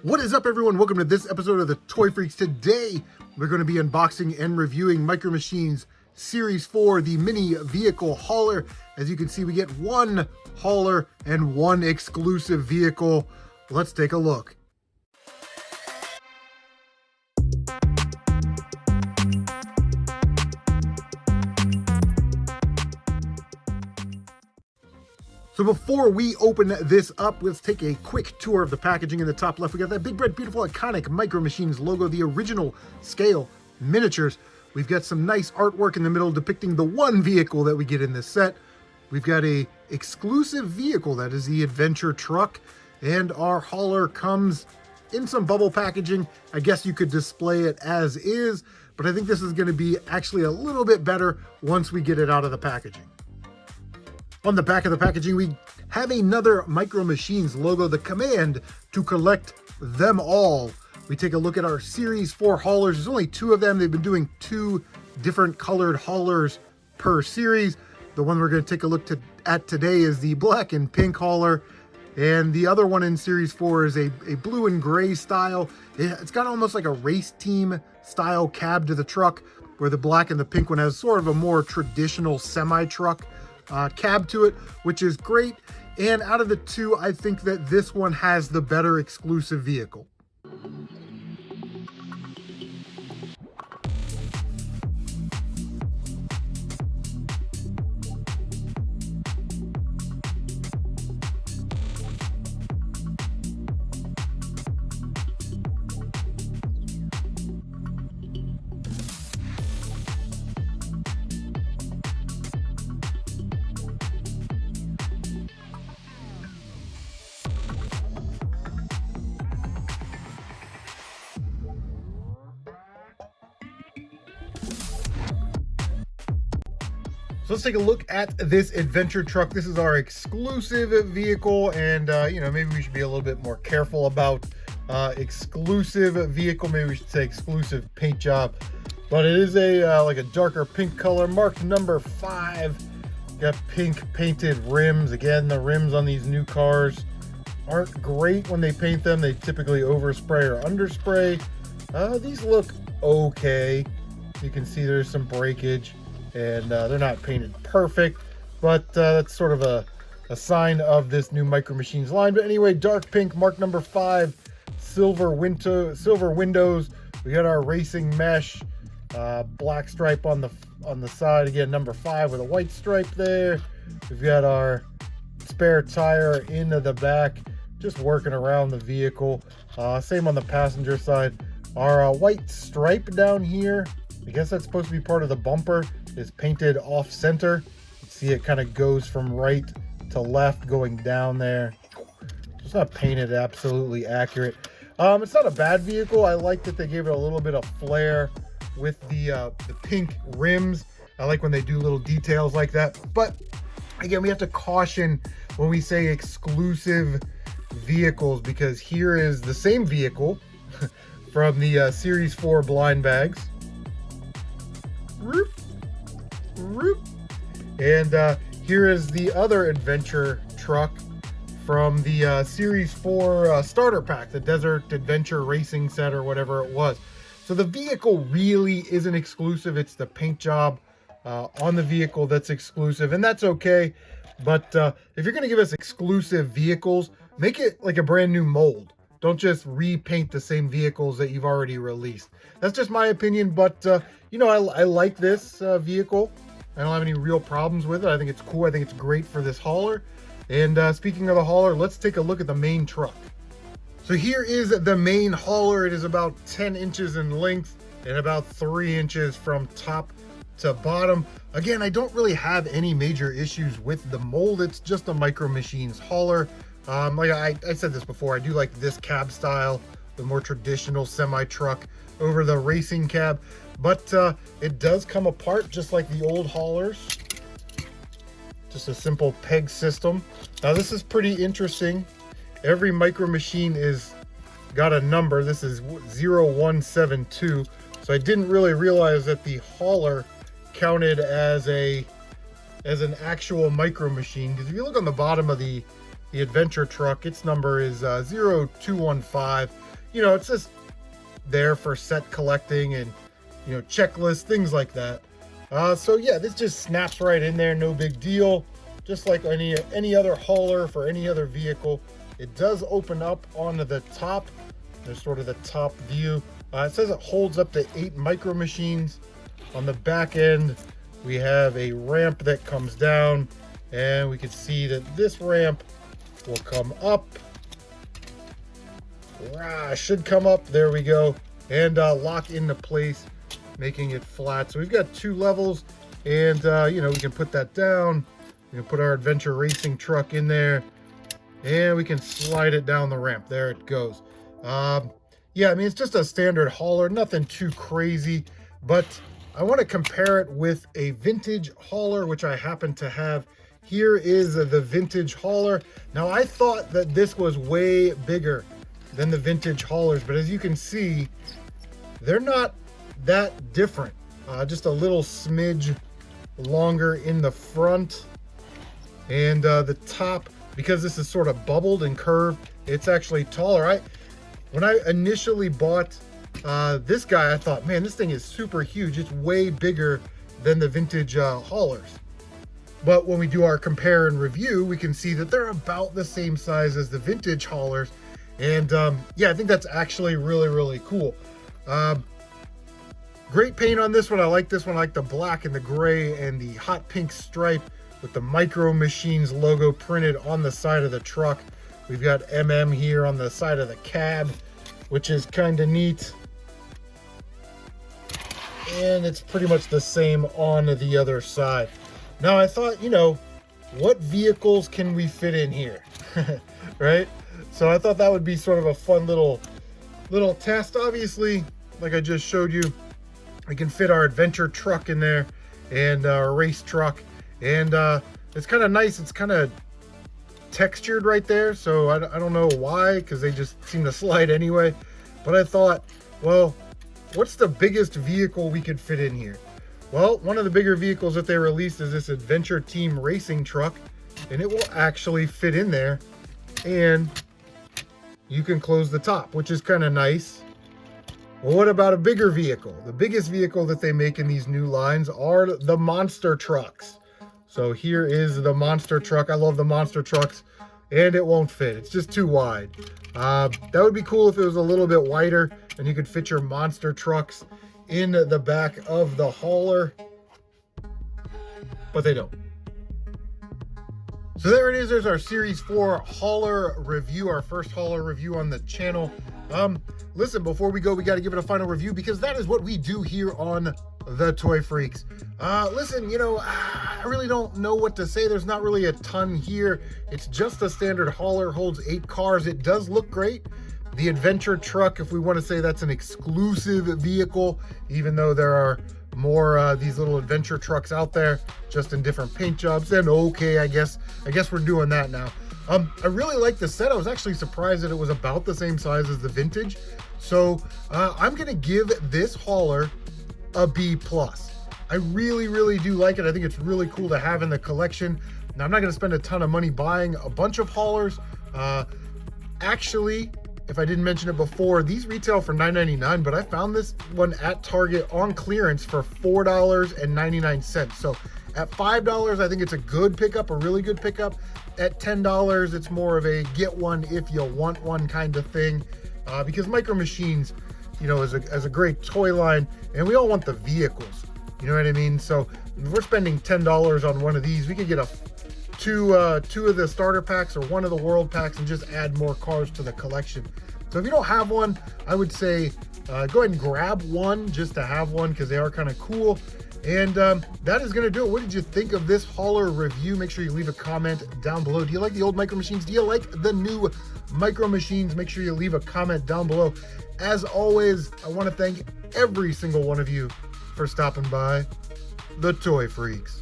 What is up, everyone? Welcome to this episode of the Toy Freaks. Today, we're going to be unboxing and reviewing Micro Machines Series 4, the mini vehicle hauler. As you can see, we get one hauler and one exclusive vehicle. Let's take a look. So before we open this up, let's take a quick tour of the packaging. In the top left, we got that big, red, beautiful, iconic Micro Machines logo, the original scale miniatures. We've got some nice artwork in the middle depicting the one vehicle that we get in this set. We've got a exclusive vehicle, that is the adventure truck, and our hauler comes in some bubble packaging. I guess you could display it as is, but I think this is going to be actually a little bit better once we get it out of the packaging. On the back of the packaging, we have another Micro Machines logo, the command to collect them all. We take a look at our Series 4 haulers. There's only two of them. They've been doing two different colored haulers per series. The one we're going to take a look at today is the black and pink hauler. And the other one in Series 4 is a blue and gray style. It's got almost like a race team style cab to the truck, where the black and the pink one has sort of a more traditional semi-truck cab to it, which is great. And out of the two, I think that this one has the better exclusive vehicle. So let's take a look at this adventure truck. This is our exclusive vehicle, and maybe we should be a little bit more careful about exclusive vehicle. Maybe we should say exclusive paint job. But it is a like a darker pink color, marked number 5. Got pink painted rims. Again, the rims on these new cars aren't great when they paint them. They typically overspray or underspray. These look okay. You can see there's some breakage, and they're not painted perfect, but that's sort of a sign of this new Micro Machines line. But anyway, dark pink, mark number 5, silver windows. We got our racing mesh, black stripe on the side. Again, number 5 with a white stripe there. We've got our spare tire into the back, just working around the vehicle. Same on the passenger side. Our white stripe down here, I guess that's supposed to be part of the bumper, is painted off center. You see it kind of goes from right to left going down there. It's not painted absolutely accurate. It's not a bad vehicle. I like that they gave it a little bit of flair with the pink rims. I like when they do little details like that. But again, we have to caution when we say exclusive vehicles, because here is the same vehicle from the Series 4 blind bags. And here is the other adventure truck from the Series 4 starter pack, the Desert Adventure Racing set or whatever it was. So the vehicle really isn't exclusive. It's the paint job on the vehicle that's exclusive, and that's okay. But if you're going to give us exclusive vehicles, make it like a brand new mold. Don't just repaint the same vehicles that you've already released. That's just my opinion, but I like this vehicle. I don't have any real problems with it. I think it's cool. I think it's great for this hauler. And speaking of the hauler, let's take a look at the main truck. So here is the main hauler. It is about 10 inches in length and about 3 inches from top to bottom. Again, I don't really have any major issues with the mold. It's just a Micro Machines hauler. Like I said this before, I do like this cab style, the more traditional semi-truck over the racing cab, but it does come apart just like the old haulers. Just a simple peg system. Now this is pretty interesting. Every Micro Machine is got a number. This is 0172. So I didn't really realize that the hauler counted as an actual Micro Machine, because if you look on the bottom of the the adventure truck. Its number is 0215. You know, it's just there for set collecting and, you know, checklists, things like that. So yeah, this just snaps right in there, no big deal. Just like any other hauler for any other vehicle. It does open up onto the top. There's sort of the top view. It says it holds up to 8 micro machines. On the back end, we have a ramp that comes down, and we can see that this ramp will come up. Should come up, there we go, and lock into place, making it flat. So we've got 2 levels, and you know, we can put that down. We can put our adventure racing truck in there, and we can slide it down the ramp. There it goes. Yeah, I mean, it's just a standard hauler, nothing too crazy, but I want to compare it with a vintage hauler, which I happen to have. Here is the vintage hauler. Now, I thought that this was way bigger than the vintage haulers, but as you can see, they're not that different. Just a little smidge longer in the front, and the top, because this is sort of bubbled and curved, it's actually taller. When I initially bought this guy, I thought, man, this thing is super huge. It's way bigger than the vintage haulers. But when we do our compare and review, we can see that they're about the same size as the vintage haulers. And yeah, I think that's actually really, really cool. Great paint on this one. I like this one. I like the black and the gray and the hot pink stripe with the Micro Machines logo printed on the side of the truck. We've got here on the side of the cab, which is kind of neat. And it's pretty much the same on the other side. Now I thought, you know, what vehicles can we fit in here? Right? So I thought that would be sort of a fun little test. Obviously, like I just showed you, we can fit our adventure truck in there and our race truck. And it's kind of nice. It's kind of textured right there. So I don't know why, because they just seem to slide anyway. But I thought, well, what's the biggest vehicle we could fit in here? Well, one of the bigger vehicles that they released is this Adventure Team racing truck, and it will actually fit in there, and you can close the top, which is kind of nice. Well, what about a bigger vehicle? The biggest vehicle that they make in these new lines are the monster trucks. So here is the monster truck. I love the monster trucks, and it won't fit. It's just too wide. That would be cool if it was a little bit wider and you could fit your monster trucks in the back of the hauler, but they don't. So there it is. There's our Series 4 hauler review, our first hauler review on the channel. Listen, before we go, we got to give it a final review, because that is what we do here on The Toy Freaks. Listen, you know, I really don't know what to say. There's not really a ton here. It's just a standard hauler, holds 8 cars. It does look great. The adventure truck, if we want to say that's an exclusive vehicle, even though there are more these little adventure trucks out there, just in different paint jobs. And okay, I guess we're doing that now. I really like the set. I was actually surprised that it was about the same size as the vintage. So I'm gonna give this hauler a B+. I really do like it. I think it's really cool to have in the collection. Now, I'm not gonna spend a ton of money buying a bunch of haulers. Actually, if I didn't mention it before, these retail for $9.99, but I found this one at Target on clearance for $4.99. So at $5, I think it's a good pickup, a really good pickup. At $10, it's more of a get one if you want one kind of thing, because Micro Machines, you know, is a great toy line, and we all want the vehicles. You know what I mean? So if we're spending $10 on one of these, we could get two of the starter packs or one of the world packs and just add more cars to the collection. So if you don't have one, I would say go ahead and grab one just to have one, because they are kind of cool. And that is going to do it. What did you think of this hauler review? Make sure you leave a comment down below. Do you like the old Micro Machines? Do you like the new Micro Machines? Make sure you leave a comment down below. As always, I want to thank every single one of you for stopping by The Toy Freaks.